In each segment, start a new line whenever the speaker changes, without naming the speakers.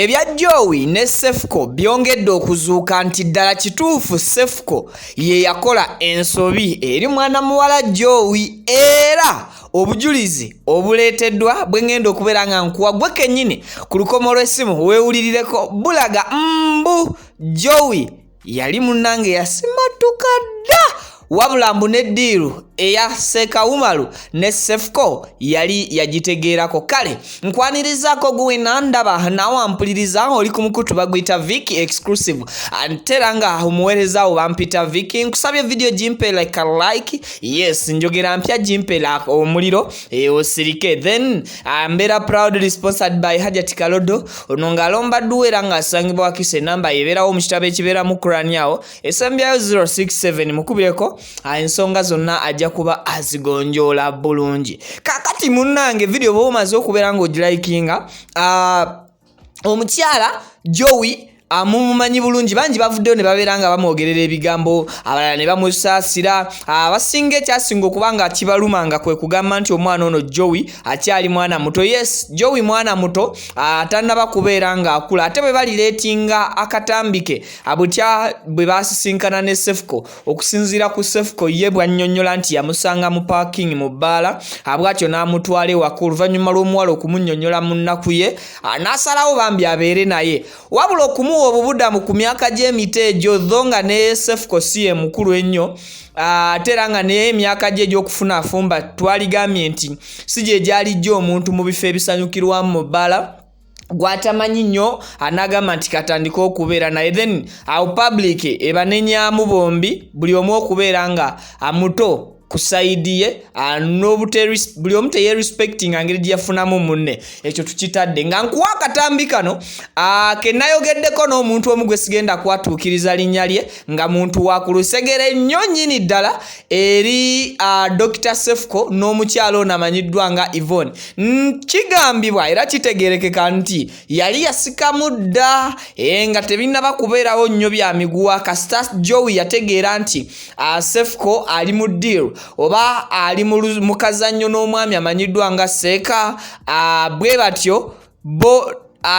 ebya Jowi ne Cephco byongedde okuzuuka nti ddala kituufu Cephco ye yakola ensobi eri mwana muwala Jowi era obujulizi obuleeteddwa bwe ngenda okubeera nga nkuwa gwe kennyini ku lukomo lw'essimu weewulirireko bulaga mbu Jowi yali munnange yasimatuka dda wabula mbu n'eddiiru eya Seka Umar ne Cephco yali yagitegeerako. Kale nkwanirizaako gwe nandaba nawe ampuliriza oli ku mukutu baguyita Viki exclusive antera nga omuweereza wo bampita Viki nkusabye video jimpe like a like yes njogera mpya jimpe la omuliro osirike then mbeera proudly sponsored by Hajati Kalodo ononga lomba duwera nga asangibwa wakise namba yebeerawo mu kitabo ekibeera mu Quran yawo esambyayo 067 mukubireko ensonga zonna ajja kuba azigonjoola bulungi. Kakati munnange video bwomaze okubeera nga ogilikinga omukyala Jowi amumumanyi bulungi bangi bavuddeyo ne babeera nga bamwogerera ebigambo abalala ne bamusaasira abasinga ekyasinga okubanga kibalumanga kwe kugamba nti omwana ono Jowi akyali mwana muto. Yes, Jowi mwana muto atannaba kubeera nga akula ate bwe balireetinga akatambike abutya bwe basisinkana ne Cephco okusinziira ku Cephco ye bwannyonnyola nti yamusanga mu parking mu bbaala abwatyo n'amutwala ewaka oluvannyuma lw'omuwala okumunnyonnyola mu nnaku ye n'asalawo bambi abeere naye wabula okumu obubudamu ku myaka gy'emito egyo dhonga ne Cephco si mukulu ennyo atera nga naye emyaka gye egy'okufuna afumba twaligambye nti si gye gyali gyo omuntu mu bifo ebisanyukirwamu mu bbala gwatamanyi nnyo anagamba nti katandika okubeera naye then awo public ebanenyamu bombi buli omu okubeera nga amuto ku side ye buli omu teyerespecting ngeri gye yafunamu munne ekyo tukitadde nga nkuwa akatambi kano ke nayogeddeko n'omuntu omu gwe sigenda kwatuukiriza linnya lye nga muntu wa ku lusegere nnyo nnyini ddala eri Dr. Cephco n'omukyalo ono amanyiddwa nga Yvonne. Kigambibwa era kitegeerekeka nti yali yasikamu dda nga tebinnaba kubeerawo nnyo bya miguwa kasita Jowi yategeera nti Cephco ali mu deal oba ali mu kazannyo n'omwami amanyiddwa nga Seka bwe batyo bo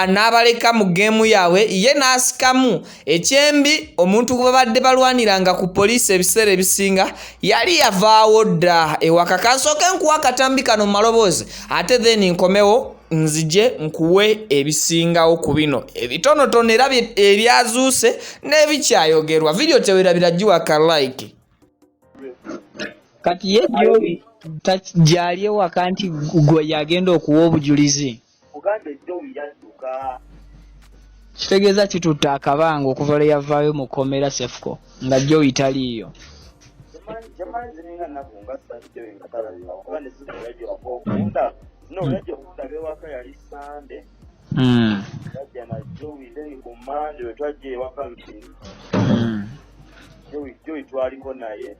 n'abaleka mu geemu yaabwe ye n'asikamu ekyembi omuntu gwe babadde balwaniranga ku poliisi ebiseera ebisinga yali yavaawo dda ewaka. Kansooke nkuwa akatambi kano mu maloboozi ate then nkomewo nzije nkuwe ebisingawo ku bino ebitonotono era ebyazuuse n'ebikyayogerwa. Video tewerabira giwa ka like. Kati ye Jowi gyali ewaka nti gwe yagenda okuwa obujulizi kitegeeza kitutte akabanga okuva lwe yavaayo mu kkomera Cephco nga Jowi taliiyo.
Jowi twaliko naye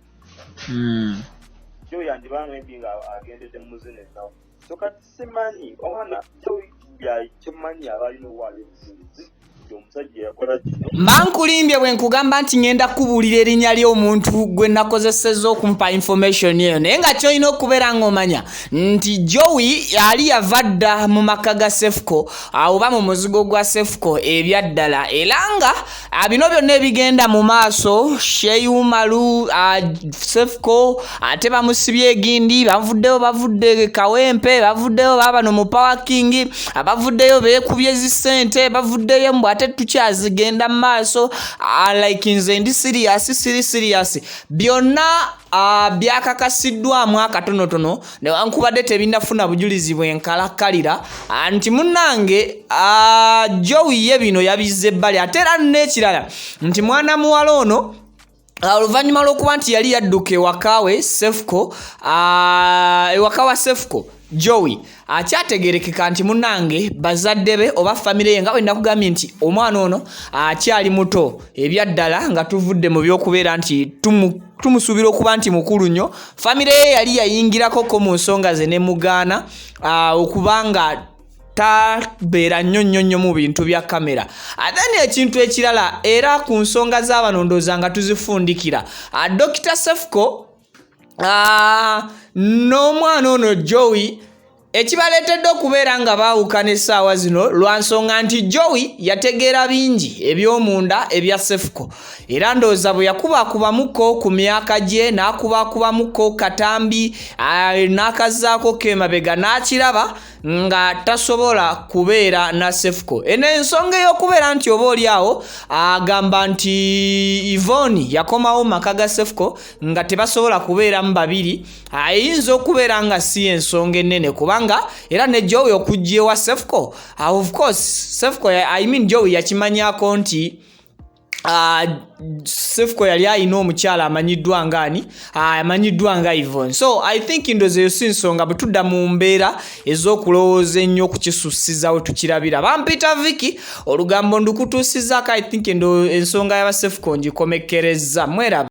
Jowi andibanga empinga agendedde mu muzine nawo so kati simanyi omwana Jowi byakimanyi abalina owaali ebizinzi omusajja yakola
mankulimbye bwe nkugamba nti ngenda kubuulira erinnya ly'omuntu gwe nakozesezza okumpa information eyo naye nga kyolina okubeera ng'omanya nti Jowi yali yava dda mu maka ga Cephco oba mu muzigo gwa Cephco ebyaddala era nga bino byonna ebigenda mu maaso Umar Cephco ate bamusibye egindi bavudde kawempe bavuddeyo babano mu parking abavuddeyo beekubye zisente bavuddeyo mbw ate tukyazigenda mu maaso like nze ndi serious byonna byakakasiddwamu akatonotono newankubadde tebinnafuna bujulizi bwenkalakkalira nti munnange Jowi ye bino yabizza ebbali ate era n'ekirala nti mwana muwala ono oluvannyuma lw'okuba nti yali yadduka ewaka wa Cephco Jowi akyategeerekeka nti munnange bazadde be oba famire ye nga bwe nakugambye nti omwana ono akyali muto ebyaddala nga tuvudde mu by'okubeera nti tumusuubira okuba nti mukulu nnyo. Famire ye yali yayingirako mu nsonga ze ne mugaana okubanga tabeera nnyo mu bintu bya kamera. Ate n'ekintu ekirala era ku nsonga z'abanondooza nga tuzifundikira Dr. Cephco n'omwana ono Jowi Ekibaletedde okubeera nga baawukana essaawa zino lwa nsonga nti Jowi yategeera bingi eby'omunda ebya Cephco era ndowooza bwe yakubaakubamuko ku myaka gye n'akubaakubamuko katambi n'akazaako k'emabega n'akiraba nga tasobola kubeera na Cephco. Eno ensonga ey'okubeera nti oba oli awo agamba nti Yvonne yakomawo maka ga Cephco nga tebasobola kubeeramu babiri ayinza okubeera nga si ensonga ennene kubanga era ne Jowi okujja ewa Cephco of course Cephco Jowi yakimanyako nti Cephco yali alina omukyala amanyiddwa ngani amanyiddwa nga Yvonne. So I think ndoze yosi nsonga bwe tudda mu mbeera ez'okulowooza ennyo ku kisussiza we tukirabira. Bampita Vicky olugambo ndukutuusizzaako I think ensonga y'aba Cephco ngikomekkerezza. Mweraba.